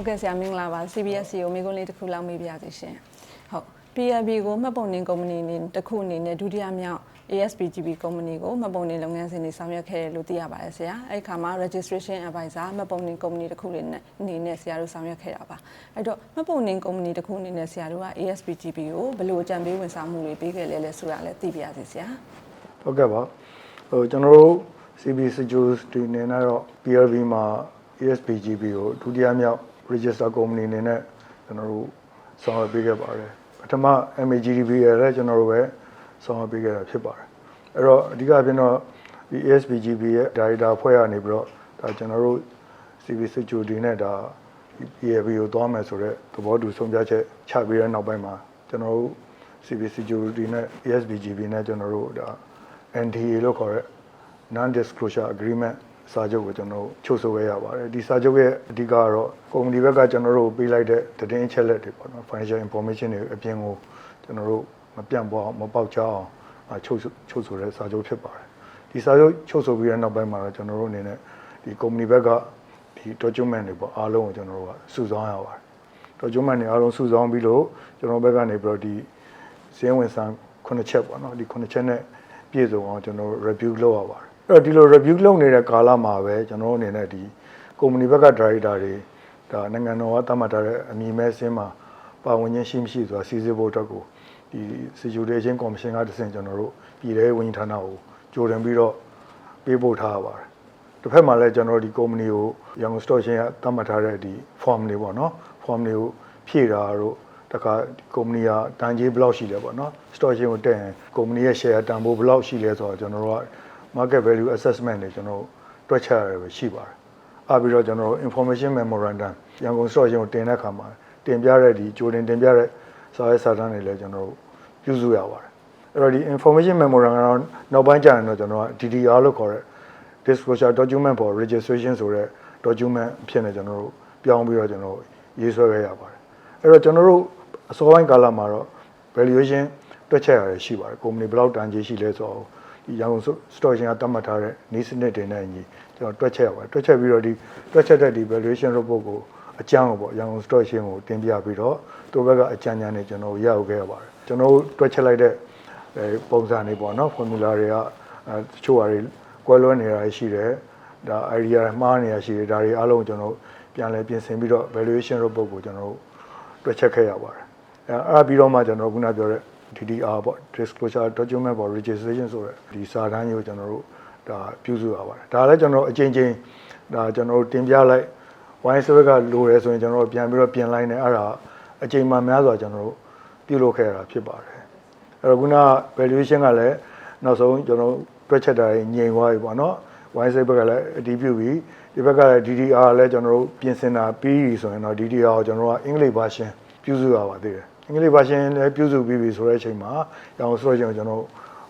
ကဲ့ဆရာမင်္ဂလာပါ CBS ကိုမိကုန်းလေးတစ်ခုလောက်မေးပြစီရှင်ဟုတ် PLB ကိုမှတ်ပုံတင်ကုမ္ပဏီအနေတစ်ခုအနေနဲ့ဒုတိယမြောက် ASPGB ကုမ္ပဏီကိုမှတ်ပုံတင်လုပ်ငန်းစဉ်တွေဆောင်ရွက်ခဲ့တယ်လို့သိရပါတယ်ဆရာအဲ့ခါမှာ registration advisor မှတ်ပုံတင်ကုမ္ပဏီတစ်ခုအနေနဲ့ဆရာတို့ဆောင်ရွက်ခဲ့တာပါအဲ့တော့မှတ်ပုံတင်ကုမ္ပဏီတစ်ခုအနေနဲ့ဆရာတို့က ASPGB ကိုဘယ်လိုအကြံပေးဝန်ဆောင်မှုတွေပေးခဲ့လဲဆိုတာလည်းသိပြရစီဆရာဟုတ်ကဲ့ပါဟိုကျွန်တော်တို့ CB Security အနေနဲ့တော့ PLB မှာ ASPGB ကိုဒုတိယမြောက် register company အနေနဲ့ကျွန်တော်တို့ဆောင်ရွက်ပေးခဲ့ပါတယ်ပထမ MAGDB ရလည်းကျွန်တော်တို့ပဲဆောင်ရွက်ပေးခဲ့တာဖြစ်ပါတယ်အဲ့တော့အဓိကအဖြစ်တော့ဒီ ASPGB ရဲ့ director ဖွဲ့ရနေပြီးတော့ဒါကျွန်တော်တို့ CB Security နဲ့ဒါ PLB ကိုသွားမယ်ဆိုတော့သဘောတူဆုံးဖြတ်ချက်ချပြီးတဲ့နောက်ပိုင်းမှာကျွန်တော်တို့ CB Security နဲ့ ASPGB နဲ့ကျွန်တော်တို့ဒါ NDA လို့ခေါ်တဲ့ Non-Disclosure Agreement စာချုပ်ကိုကျွန်တော်ချုပ်ဆိုခဲ့ရပါတယ်ဒီစာချုပ်ရဲ့အဓိကကတော့ကုမ္ပဏီဘက်ကကျွန်တော်တို့ပေးလိုက်တဲ့သတင်းအချက်လက်တွေပေါ့နော် financial information တွေအပြင်ကိုကျွန်တော်တို့မပြန့်ပွားအောင်မပေါက်ကြားအောင်ချုပ်ဆိုတဲ့စာချုပ်ဖြစ်ပါတယ်ဒီစာချုပ်ချုပ်ဆိုပြီးတဲ့နောက်ပိုင်းမှာတော့ကျွန်တော်တို့အနေနဲ့ဒီကုမ္ပဏီဘက်ကဒီ document တွေပေါ့အားလုံးကိုကျွန်တော်တို့ကစုဆောင်းရပါတယ် document တွေအားလုံးစုဆောင်းပြီးလို့ကျွန်တော်ဘက်ကနေပြီးတော့ဒီစည်းဝင်ဆောင်9ချက်ပေါ့နော်ဒီ9ချက်နဲ့ပြည့်စုံအောင်ကျွန်တော် review လုပ်ရပါတယ်အဲ့တော့ဒီလို review လုပ်နေတဲ့ကာလမှာပဲကျွန်တော်အနေနဲ့ဒီကုမ္ပဏီဘက်က director တွေဒါနိုင်ငံတော်ကသတ်မှတ်ထားတဲ့အမည်မဲစင်းမှာပါဝင်ခြင်းရှိမရှိဆိုတာစီစစ်ဖို့အတွက်ကိုဒီ Security Commission ကတဆင့်ကျွန်တော်တို့ပြည်ထောင်ဝန်ကြီးဌာနကိုကြိုတင်ပြီးတော့ပေးပို့ထားရပါတယ်တစ်ဖက်မှာလည်းကျွန်တော်ဒီကုမ္ပဏီကိုရန်ကုန် stock exchange ကသတ်မှတ်ထားတဲ့ဒီ form တွေပေါ့နော် form တွေကိုဖြည့်တာတို့တခါကုမ္ပဏီကတန်ကြီးဘယ်လောက်ရှိလဲပေါ့နော် stock exchange ကိုတက်ရင်ကုမ္ပဏီရဲ့ share တန်ဖိုးဘယ်လောက်ရှိလဲဆိုတော့ကျွန်တော်တို့က market value assessment တွေကျွန်တော်တွက်ချက်ရတယ်ပဲရှိပါတယ်အားပြီးတော့ကျွန်တော် information memorandum ရန်ကုန် stock exchange ကိုတင်တဲ့အခါမှာတင်ပြတဲ့ဒီကြိုတင်တင်ပြတဲ့စာရေးစာတမ်းတွေလည်းကျွန်တော်ပြုစုရပါတယ်အဲ့တော့ဒီ information memorandum နောက်ပိုင်းကျရင်တော့ကျွန်တော်က DDR လို့ခေါ်တဲ့ disclosure document for registration ဆိုတဲ့ document ဖြစ်နေကျွန်တော်တို့ပြောင်းပြီးတော့ကျွန်တော်ရေးဆွဲခဲ့ရပါတယ်အဲ့တော့ကျွန်တော်တို့အစောပိုင်းကာလမှာတော့ valuation တွက်ချက်ရတယ်ရှိပါတယ်ကုမ္ပဏီဘယ်လောက်တန်ကြီးရှိလဲဆိုတော့ဒီရန်ကုန် stock exchange ကသတ်မှတ်ထားတဲ့နေ့စနစ်တွေနဲ့အညီကျွန်တော်တွက်ချက်ရပါတယ်တွက်ချက်ပြီးတော့ဒီတွက်ချက်တဲ့ဒီ valuation report ကိုအကြောင်းကိုပေါ့ရန်ကုန် stock exchange ကိုတင်ပြပြီးတော့သူ့ဘက်ကအကြံဉာဏ်တွေကျွန်တော်ရယူခဲ့ရပါတယ်ကျွန်တော်တွက်ချက်လိုက်တဲ့ပုံစံတွေပေါ့နော် formula တွေကတချို့ဟာတွေကွဲလွဲနေတာရှိတယ်ဒါ idea မှားနေတာရှိတယ်ဒါတွေအားလုံးကျွန်တော်ပြန်လည်ပြင်ဆင်ပြီးတော့ valuation report ကိုကျွန်တော်တွက်ချက်ခဲ့ရပါတယ်အဲ့ပြီးတော့မှကျွန်တော်ခုနပြောတဲ့ DDR ပေါ့ disclosure document for registration ဆိုတဲ့ဒီစာတမ်းကြီးကိုကျွန်တော်တို့ဒါပြုစုရပါတယ်ဒါလည်းကျွန်တော်အချင်းချင်းဒါကျွန်တော်တင်ပြလိုက် wine service ကလိုရဲဆိုရင်ကျွန်တော်ပြန်ပြီးတော့ပြင်လိုက်နေအဲ့ဒါအချိန်မှများစွာကျွန်တော်တို့ပြုလုပ်ခဲ့ရတာဖြစ်ပါတယ်အဲ့တော့ခုန valuation ကလည်းနောက်ဆုံးကျွန်တော်တွက်ချက်တာညင်သွားပြီပေါ့နော် wine service ကလည်းအတည်ပြုပြီးဒီဘက်ကလည်း DDR လည်းကျွန်တော်တို့ပြင်ဆင်တာပြီးပြီဆိုရင်တော့ DDR ကိုကျွန်တော်ကအင်္ဂလိပ် version ပြုစုရပါသေးတယ်အင်္ဂလိပ် version လည်းပြုစုပြီးပြီဆိုတဲ့အချိန်မှာရောင် stock exchange ကိုကျွန်တော်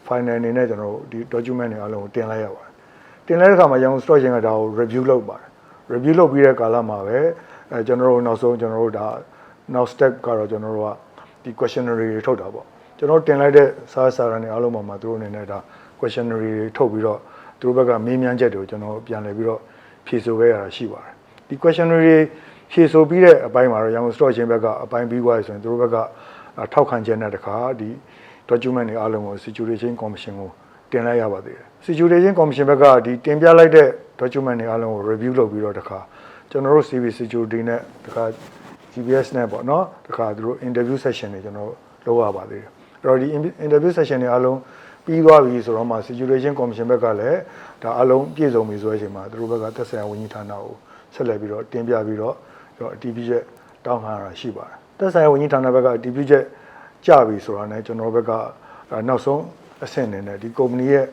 final အနေနဲ့ကျွန်တော်ဒီ document တွေအားလုံးကိုတင်လိုက်ရပါတယ်တင်လိုက်တဲ့အခါမှာရောင် stock exchange ကဒါကို review လုပ်ပါတယ် review လုပ်ပြီးတဲ့ကာလမှာပဲကျွန်တော်တို့နောက်ဆုံးကျွန်တော်တို့ဒါနောက် step ကတော့ကျွန်တော်တို့ကဒီ questionnaire တွေထုတ်တာပေါ့ကျွန်တော်တင်လိုက်တဲ့စာစာရန်တွေအားလုံးမှာသူတို့အနေနဲ့ဒါ questionnaire တွေထုတ်ပြီးတော့သူတို့ဘက်ကမေးမြန်းချက်တွေကိုကျွန်တော်ပြန်လည်ပြီးတော့ဖြေဆိုခဲ့ရတာရှိပါတယ်ဒီ questionnaire တွေဖြေဆိုပြီးတဲ့အပိုင်းမှာတော့ရန်ကုန် stock exchange ဘက်ကအပိုင်းပြီးသွားပြီဆိုရင်သူတို့ဘက်ကထောက်ခံချက်နဲ့တခါဒီ document တွေအားလုံးကို Security Commission ကိုတင်လိုက်ရပါသေးတယ် Security Commission ဘက်ကဒီတင်ပြလိုက်တဲ့ document တွေအားလုံးကို review လုပ်ပြီးတော့တခါကျွန်တော်တို့ CB Security နဲ့တခါ GBS နဲ့ပေါ့နော်တခါသူတို့ interview session တွေကျွန်တော်လုပ်ရပါသေးတယ်အဲ့တော့ဒီ interview session တွေအားလုံးပြီးသွားပြီဆိုတော့မှ Security Commission ဘက်ကလည်းဒါအားလုံးပြည့်စုံပြီဆိုတဲ့အချိန်မှာသူတို့ဘက်ကသက်ဆိုင်ရာဝန်ကြီးဌာနကိုဆက်လက်ပြီးတော့တင်ပြပြီးတော့အတည်ပြုချက်တောင်းခံရတာရှိပါတယ်သက်ဆိုင်ရာဝန်ကြီးဌာနဘက်ကအတည်ပြုချက်ကြပြီဆိုတာနဲ့ကျွန်တော်ဘက်ကနောက်ဆုံးအဆင့်အနေနဲ့ဒီကုမ္ပဏီရဲ့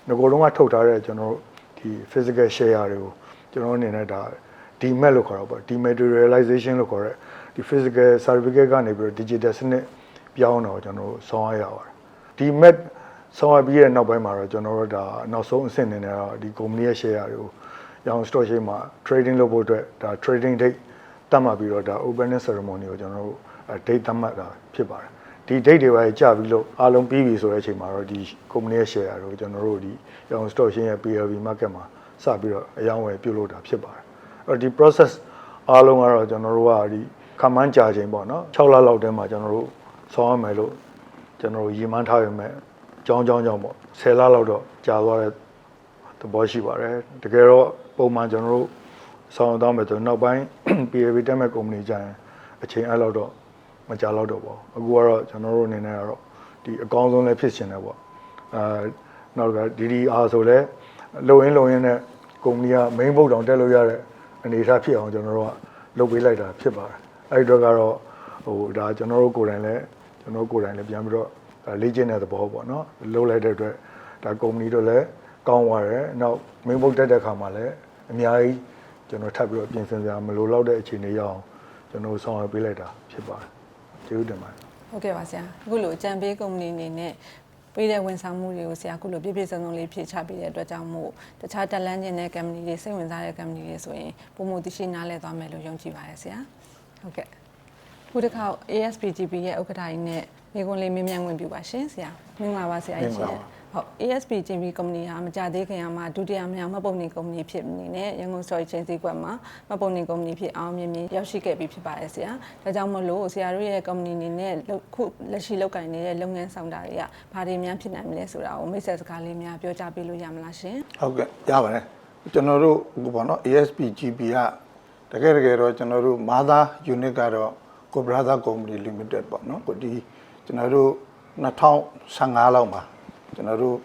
ငကိုယ်လုံးကထုတ်ထားတဲ့ကျွန်တော်ဒီ physical share တွေကိုကျွန်တော်အနေနဲ့ဒါ DMAT လို့ခေါ်တာပေါ့ dematerialization လို့ခေါ်တဲ့ဒီ physical certificate ကနေပြီးတော့ digital စနစ်ပြောင်းတော့ကျွန်တော်ဆောင်ရပါတယ် DMAT ဆောင်ရပြီးတဲ့နောက်ပိုင်းမှာတော့ကျွန်တော်တို့ဒါနောက်ဆုံးအဆင့်အနေနဲ့တော့ဒီကုမ္ပဏီရဲ့ share တွေကိုရောင် stock exchange မှာ trading လုပ်ဖို့အတွက်ဒါ trading date တတ်မှတ်ပြီးတော့ဒါ opening ceremony ကိုကျွန်တော်တို့ date တတ်မှတ်တာဖြစ်ပါတယ်ဒီ date တွေပဲကြာပြီးလို့အားလုံးပြီးပြီဆိုတဲ့အချိန်မှာတော့ဒီကုမ္ပဏီရဲ့ share တွေကိုကျွန်တော်တို့ဒီရောင် stock exchange ရဲ့ PLB market မှာစပြီးတော့အယောင်းဝယ်ပြုလုပ်တာဖြစ်ပါတယ်အဲ့တော့ဒီ process အားလုံးကတော့ကျွန်တော်တို့ကဒီခမန်းကြာချိန်ပေါ့နော်6လလောက်တည်းမှာကျွန်တော်တို့ဆောင်းရမယ်လို့ကျွန်တော်တို့ရည်မှန်းထားရမယ်အကြောင်းပေါ့10လလောက်တော့ကြာသွားတဲ့သဘောရှိပါတယ်တကယ်တော့ပုံမှန်ကျွန်တော်တို့ဆောင်းတော့မယ်ဆိုနောက်ပိုင်း PAB တက်မဲ့ကုမ္ပဏီကြရင်အချိန်အဲ့လောက်တော့မကြာတော့တော့ပေါ့အခုကတော့ကျွန်တော်တို့အနေနဲ့ကတော့ဒီအကောင်းဆုံးလည်းဖြစ်ရှင်တယ်ပေါ့နောက်က DDR ဆိုလဲလုံရင်းနဲ့ကုမ္ပဏီက main board တောင်တက်လို့ရတဲ့အနေအထားဖြစ်အောင်ကျွန်တော်တို့ကလုပ်ပေးလိုက်တာဖြစ်ပါတယ်အဲ့ဒီတော့ကတော့ဒါကျွန်တော်တို့ကိုယ်တိုင်လည်းပြန်ပြီးတော့လေ့ကျင့်တဲ့သဘောပေါ့နော်လုပ်လိုက်တဲ့အတွက်ဒါကုမ္ပဏီတို့လည်းကောင်းသွားတယ်နောက် main board တက်တဲ့ခါမှာလည်းအများကြီးကျွန်တော်ထပ်ပြီးတော့ပြင်ဆင်စရာမလိုတော့တဲ့အခြေအနေရအောင်ကျွန်တော်ဆောင်ရွက်ပေးလိုက်တာဖြစ်ပါတယ်ကျေးဇူးတင်ပါတယ်ဟုတ်ကဲ့ပါဆရာအခုလိုအကြံပေးကုမ္ပဏီအနေနဲ့ပေးတဲ့ဝန်ဆောင်မှုတွေကိုဆရာအခုလိုပြည့်ပြည့်စုံစုံလေးဖြည့်ချပေးတဲ့အတွက်ကြောင့်မို့တခြားတက်လန်းခြင်းတဲ့ company တွေစိတ်ဝင်စားတဲ့ company တွေဆိုရင်ပုံမှန်သိရှိနားလည်သွားမယ်လို့ယုံကြည်ပါတယ်ဆရာဟုတ်ကဲ့ခုတစ်ခါ ASPGB ရဲ့ဥက္ကဋ္ဌကြီးနဲ့မိကွန်းလေးမင်းမြန်ဝင်ပြပါရှင်ဆရာမင်္ဂလာပါဆရာကြီးရှင်ဟုတ် ASPGB ကုမ္ပဏီဟာမကြသေးခင်ကမှဒုတိယမြောက်မှတ်ပုံတင်ကုမ္ပဏီဖြစ်နေနဲ့ရန်ကုန် Stock Exchange ဈေးကွက်မှာမှတ်ပုံတင်ကုမ္ပဏီဖြစ်အောင်မြင်ရောက်ရှိခဲ့ပြီးဖြစ်ပါတယ်ဆရာဒါကြောင့်မလို့ဆရာတို့ရဲ့ကုမ္ပဏီအနေနဲ့ခုလက်ရှိလုပ်ကိုင်နေတဲ့လုပ်ငန်းဆောင်တာတွေကဘာတွေများဖြစ်နိုင်မလဲဆိုတာကိုမိတ်ဆက်စကားလေးများပြောကြားပေးလို့ရမလားရှင်ဟုတ်ကဲ့ရပါတယ်ကျွန်တော်တို့ဟိုပေါ့နော် ASPGB ကတကယ်တော့ကျွန်တော်တို့ Mother Unit ကတော့ Cobrada Company Limited ပေါ့နော်ကိုဒီကျွန်တော်တို့2015လောက်မှာကျွန်တော်တို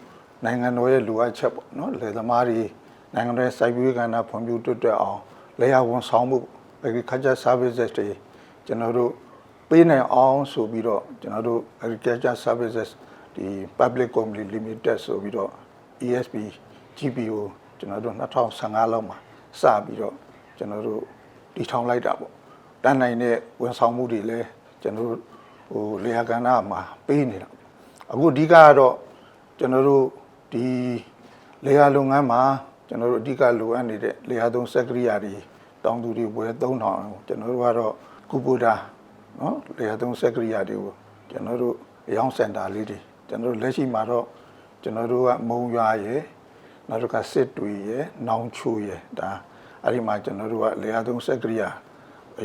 ့နိုင်ငံတော်ရဲ့လူအပ်ချက်ပေါ့နော်လယ်သမားတွေနိုင်ငံတော်ရဲ့စိုက်ပျိုးရေးကဏ္ဍဖွံ့ဖြိုးတိုးတက်အောင်လယ်ယာဝန်ဆောင်မှု agriculture services တွေကျွန်တော်တို့ပေးနိုင်အောင်ဆိုပြီးတော့ကျွန်တော်တို့ agriculture services ဒီ public company limited ဆိုပြီးတော့ ESP GPO ကျွန်တော်တို့2015လောက်မှာစပြီးတော့ကျွန်တော်တို့တည်ထောင်လိုက်တာပေါ့တန်းနိုင်တဲ့ဝန်ဆောင်မှုတွေလည်းကျွန်တော်တို့ဟိုလယ်ယာကဏ္ဍမှာပေးနေတာအခုအဓိကကတော့ကျွန်တော်တို့ဒီလေယာလုပ်ငန်းမှာကျွန်တော်တို့အဓိကလိုအပ်နေတဲ့လေယာသုံးစက်ကရိယာတွေတောင်သူတွေဝယ်3000ကျွန်တော်တို့ကတော့ကူပူတာနော်လေယာသုံးစက်ကရိယာတွေကိုကျွန်တော်တို့ရောင်းစင်တာလေးတွေကျွန်တော်တို့လက်ရှိမှာတော့ကျွန်တော်တို့ကမုံရွာရယ်နောက်တစ်ခါစစ်တွေရယ်နောင်ချိုရယ်ဒါအဲ့ဒီမှာကျွန်တော်တို့ကလေယာသုံးစက်ကရိယာ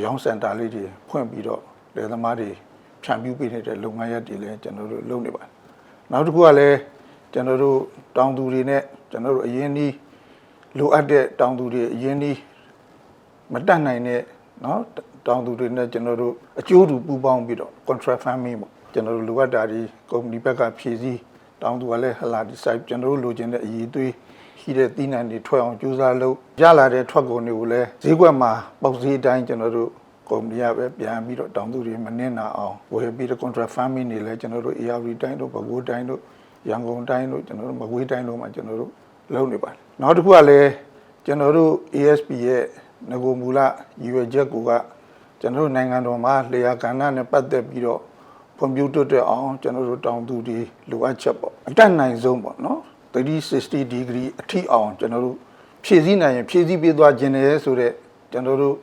ရောင်းစင်တာလေးတွေဖွင့်ပြီးတော့လေသမားတွေဖြန့်ဖြူးပေးနေတဲ့လုပ်ငန်းရပ်တွေလည်းကျွန်တော်တို့လုပ်နေပါတယ်နောက်တစ်ခုကလည်းကျွန်တော်တို့တောင်သူတွေနဲ့ကျွန်တော်တို့အရင်ဒီလိုအပ်တဲ့တောင်သူတွေအရင်ဒီမတတ်နိုင်တဲ့เนาะတောင်သူတွေနဲ့ကျွန်တော်တို့အကျိုးတူပူးပေါင်းပြီးတော့ contract farming ပေါ့ကျွန်တော်တို့လိုအပ်တာဒီကုမ္ပဏီဘက်ကဖြည့်ဆည်းတောင်သူကလည်းဟလာဒီ site ကျွန်တော်တို့လိုချင်တဲ့အရေးသွေးရှိတဲ့သီးနှံတွေထွက်အောင်ကြိုးစားလုပ်ရလာတဲ့ထွက်ကုန်တွေကိုလည်းဈေးကွက်မှာပေါက်ဈေးတိုင်းကျွန်တော်တို့ကုမ္ပဏီကပဲပြန်ပြီးတော့တောင်သူတွေမနစ်နာအောင်ဝယ်ပြီးတော့ contract farming တွေလည်းကျွန်တော်တို့ ARV တိုင်းတို့ပဲခူးတိုင်းတို့ရန်ကုန်တိုင်းတို့ကျွန်တော်တို့မကွေးတိုင်းတို့မှာကျွန်တော်တို့လုပ်နေပါတယ်နောက်တစ်ခုကလည်းကျွန်တော်တို့ ASP ရဲ့ငကိုမူလရည်ရွယ်ချက်ကိုကကျွန်တော်တို့နိုင်ငံတော်မှာလျှာကဏ္ဍနဲ့ပတ်သက်ပြီးတော့ဖွံ့ဖြိုးတိုးတက်အောင်ကျွန်တော်တို့တောင်သူတွေလိုအပ်ချက်ပေါ့အတက်နိုင်ဆုံးပေါ့နော်360 degree အထိအောင်ကျွန်တော်တို့ဖြည့်ဆည်းနိုင်ရင်ဖြည့်ဆည်းပေးသွားခြင်းလေဆိုတော့ကျွန်တော်တို့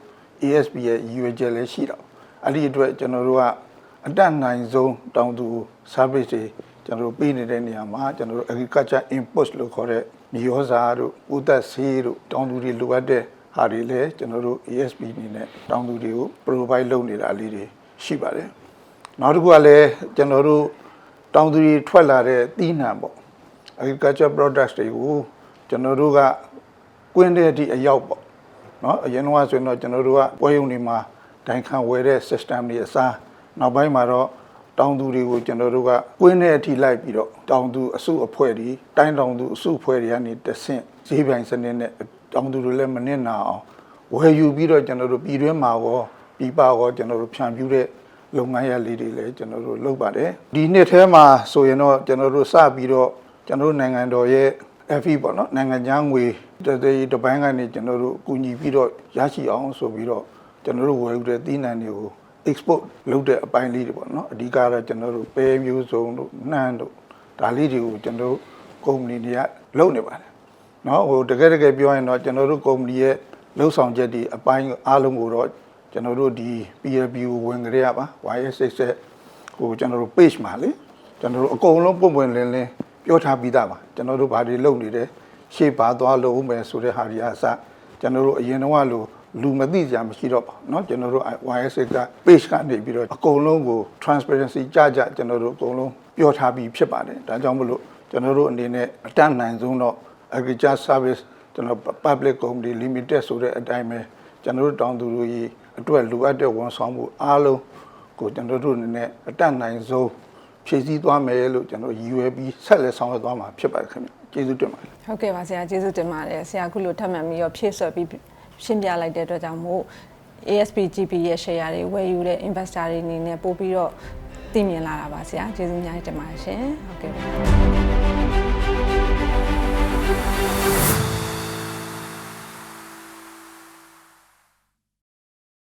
ASP ရဲ့ရည်ရွယ်ချက်လည်းရှိတာအဲ့ဒီအတွက်ကျွန်တော်တို့ကအတက်နိုင်ဆုံးတောင်သူ service တွေကျွန်တော်တို့ပေးနေတဲ့နေရာမှာကျွန်တော်တို့ agriculture inputs လို့ခေါ်တဲ့မြေဩဇာတို့ဥသက်ဆေးတို့တောင်သူတွေလိုအပ်တဲ့ဟာတွေလည်းကျွန်တော်တို့ ASP အနေနဲ့တောင်သူတွေကို provide လုပ်နေတာလေးတွေရှိပါတယ်နောက်တစ်ခုကလည်းကျွန်တော်တို့တောင်သူတွေထွက်လာတဲ့သီးနှံပေါ့ agriculture products တွေကိုကျွန်တော်တို့ကကွင်းတဲ့အထိအရောက်ပေါ့နော်အရင်ကဆိုရင်တော့ကျွန်တော်တို့ကပွဲရုံတွေမှာဒိုင်ခံဝယ်တဲ့ system တွေအစားနောက်ပိုင်းမှာတော့တောင်သူတွေကိုကျွန်တော်တို့ကကွင်းတဲ့အထိလိုက်ပြီးတော့တောင်သူအစုအဖွဲ့တွေတိုင်းတောင်သူအစုအဖွဲ့တွေကနေတဆင့်ဈေးပြိုင်စနစ်နဲ့တောင်သူတွေလည်းမနစ်နာအောင်ဝယ်ယူပြီးတော့ကျွန်တော်တို့ပြည်တွင်းမှာရောပြည်ပရောကျွန်တော်တို့ဖြန့်ဖြူးတဲ့လုပ်ငန်းရပ်လေးတွေလည်းကျွန်တော်တို့လုပ်ပါတယ်ဒီနှစ်ထဲမှာဆိုရင်တော့ကျွန်တော်တို့စပြီးတော့ကျွန်တော်တို့နိုင်ငံတော်ရဲ့ FE ပေါ့နော်နိုင်ငံခြားငွေတပိုင်းကနေကျွန်တော်တို့ကူညီပြီးတော့ရရှိအောင်ဆိုပြီးတော့ကျွန်တော်တို့ဝယ်ယူတဲ့သီးနှံတွေကို export လုပ်တဲ့အပိုင်းလေးတွေပေါ့နော်အဓိကတော့ကျွန်တော်တို့ပဲမျိုးစုံတို့နှမ်းတို့ဒါလေးတွေကိုကျွန်တော်တို့ကုမ္ပဏီတွေကလုပ်နေပါတယ်နော်ဟိုတကယ်ပြောရင်တော့ကျွန်တော်တို့ကုမ္ပဏီရဲ့လှုပ်ဆောင်ချက်တွေအပိုင်းအားလုံးကိုတော့ကျွန်တော်တို့ဒီ PLP ကိုဝင်ကြရပါ YS6 ဟိုကျွန်တော်တို့ page မှာလေကျွန်တော်တို့အကုန်လုံးပုံပွင့်လင်းပြောထားပြီးသားပါကျွန်တော်တို့ဘာတွေလုပ်နေတယ်ရှေ့ပါသွားလို့မယ်ဆိုတဲ့ဟာတွေအစကျွန်တော်တို့အရင်တော့လို့ လူမသိကြမရှိတော့ပါเนาะကျွန်တော်တို့ YSA က page ကနေပြီးတော့အကုန်လုံးကို transparency ကြကျွန်တော်တို့အကုန်လုံးပြောထားပြီးဖြစ်ပါတယ်ဒါကြောင့်မလို့ကျွန်တော်တို့အနေနဲ့အတတ်နိုင်ဆုံးတော့ agriculture service ကျွန်တော် public company limited ဆိုတဲ့အတိုင်းပဲကျွန်တော်တို့တောင်သူလူကြီးအတွက်လိုအပ်တဲ့ဝန်ဆောင်မှုအားလုံးကိုကျွန်တော်တို့အနေနဲ့အတတ်နိုင်ဆုံးဖြည့်ဆည်းသွားမယ်လို့ကျွန်တော်ရည်ရွယ်ပြီးဆက်လက်ဆောင်ရွက်သွားမှာဖြစ်ပါတယ်ခင်ဗျကျေးဇူးတင်ပါတယ်ဟုတ်ကဲ့ပါဆရာကျေးဇူးတင်ပါတယ်ဆရာခုလိုထပ်မံပြီးတော့ဖြည့်ဆွတ်ပြီးရှင်းပြလိုက်တဲ့အတွက်ကြောင့်မို့ ASPGB ရဲ့ share တွေဝယ်ယူတဲ့ investor တွေအနေနဲ့ပို့ပြီးတော့သိမြင်လာတာပါဆရာကျေးဇူးအများကြီးတင်ပါတယ်ရှင်ဟုတ်ကဲ့